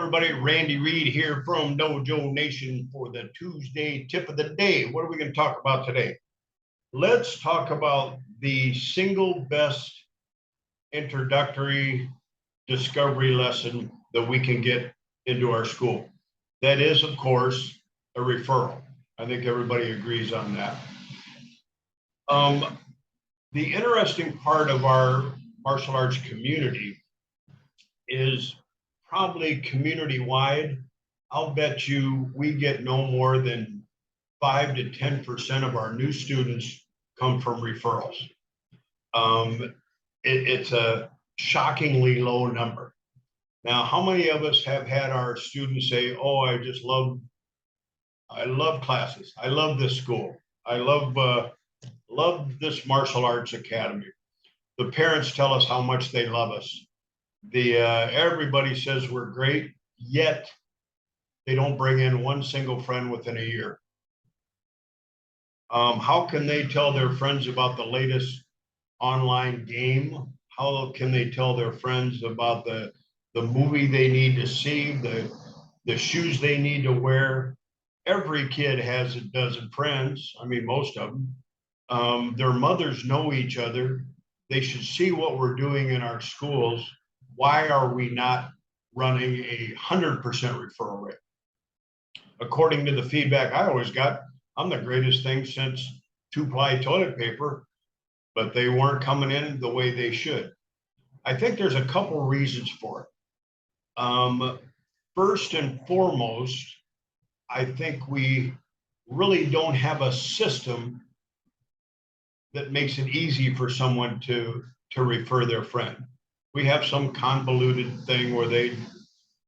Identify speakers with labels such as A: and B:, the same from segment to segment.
A: everybody, Randy Reid here from Dojo Nation for the Tuesday tip of the day. What are we going to talk about today? Let's talk about the single best introductory discovery lesson that we can get into our school. That is, of course, a referral. I think everybody agrees on that. The interesting part of our martial arts community is probably community-wide. I'll bet you we get no more than 5 to 10% of our new students come from referrals. It's a shockingly low number. Now, how many of us have had our students say, "Oh, I love classes. I love this school. I love this martial arts academy." The parents tell us how much they love us. Everybody says we're great, yet they don't bring in one single friend within a year. How can they tell their friends about the latest online game? How can they tell their friends about the movie they need to see, the shoes they need to wear? Every kid has a dozen friends. I mean, most of them. Their mothers know each other. They should see what we're doing in our schools. Why are we not running a 100% referral rate? According to the feedback I always got, I'm the greatest thing since two-ply toilet paper, but they weren't coming in the way they should. I think there's a couple reasons for it. First and foremost, I think we really don't have a system that makes it easy for someone to refer their friend. We have some convoluted thing where they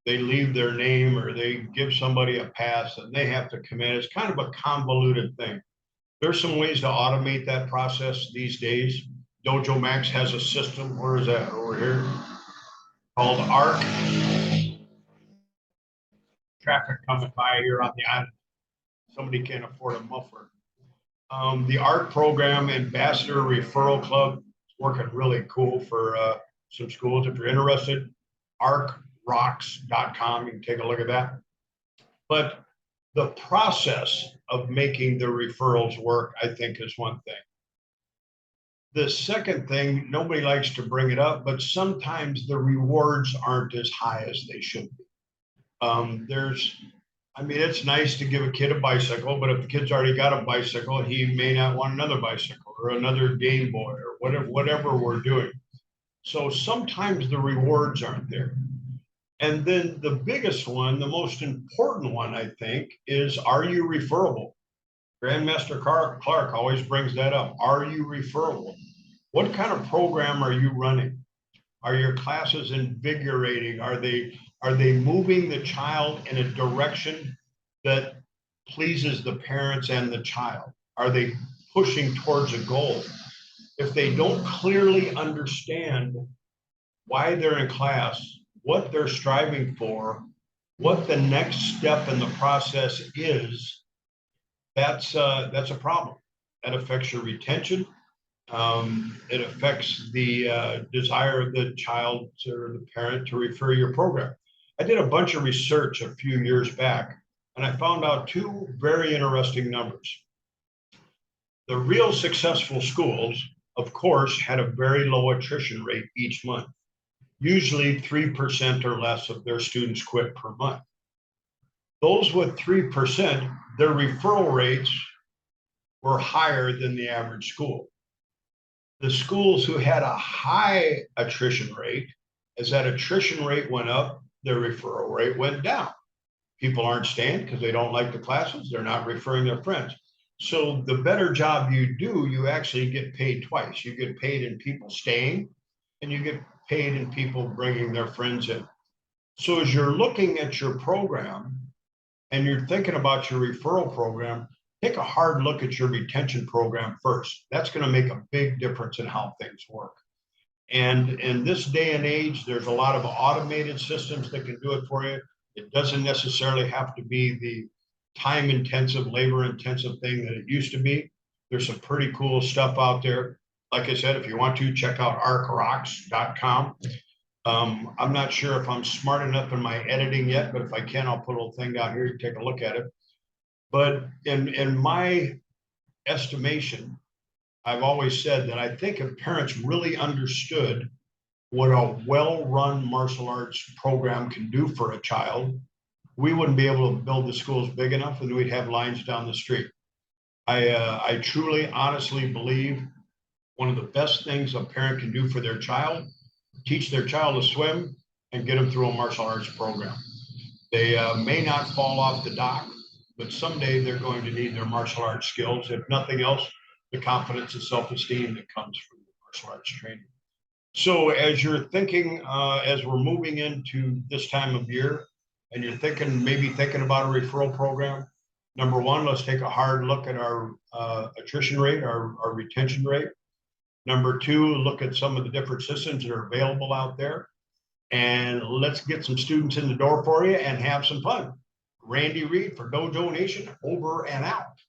A: leave their name or they give somebody a pass and they have to come in. It's kind of a convoluted thing. There's some ways to automate that process these days. Dojo Max has a system. Where is that? Over here. Called ARC. Traffic coming by here on the island. Somebody can't afford a muffler. The ARC program, Ambassador Referral Club, is working really cool for some schools. If you're interested, arcrocks.com, you can take a look at that. But the process of making the referrals work, I think, is one thing. The second thing, nobody likes to bring it up, but sometimes the rewards aren't as high as they should be. It's nice to give a kid a bicycle, but if the kid's already got a bicycle, he may not want another bicycle or another Game Boy or whatever we're doing. So sometimes the rewards aren't there. And then the biggest one, the most important one, I think, is, are you referable? Grandmaster Clark always brings that up. Are you referable? What kind of program are you running? Are your classes invigorating? Are they moving the child in a direction that pleases the parents and the child? Are they pushing towards a goal? If they don't clearly understand why they're in class, what they're striving for, what the next step in the process is, that's a problem. That affects your retention. It affects the desire of the child or the parent to refer your program. I did a bunch of research a few years back, and I found out two very interesting numbers. The real successful schools, of course, had a very low attrition rate each month. Usually 3% or less of their students quit per month. Those with 3%, their referral rates were higher than the average school. The schools who had a high attrition rate, as that attrition rate went up, their referral rate went down. People aren't staying because they don't like the classes. They're not referring their friends. So the better job you do, you actually get paid twice. You get paid in people staying, and you get paid in people bringing their friends in. So as you're looking at your program and you're thinking about your referral program, take a hard look at your retention program first. That's going to make a big difference in how things work. And in this day and age, there's a lot of automated systems that can do it for you. It doesn't necessarily have to be the time-intensive, labor-intensive thing that it used to be. There's some pretty cool stuff out there. Like I said, if you want to, check out arcrocks.com. I'm not sure if I'm smart enough in my editing yet, but if I can, I'll put a little thing down here, you take a look at it. But in my estimation, I've always said that I think if parents really understood what a well-run martial arts program can do for a child, we wouldn't be able to build the schools big enough and we'd have lines down the street. I truly, honestly believe one of the best things a parent can do for their child, teach their child to swim and get them through a martial arts program. They may not fall off the dock, but someday they're going to need their martial arts skills. If nothing else, the confidence and self-esteem that comes from the martial arts training. So as you're thinking, as we're moving into this time of year, and you're thinking, maybe thinking about a referral program, number one, let's take a hard look at our attrition rate, our retention rate. Number two, look at some of the different systems that are available out there. And let's get some students in the door for you and have some fun. Randy Reid for Dojo Nation, over and out.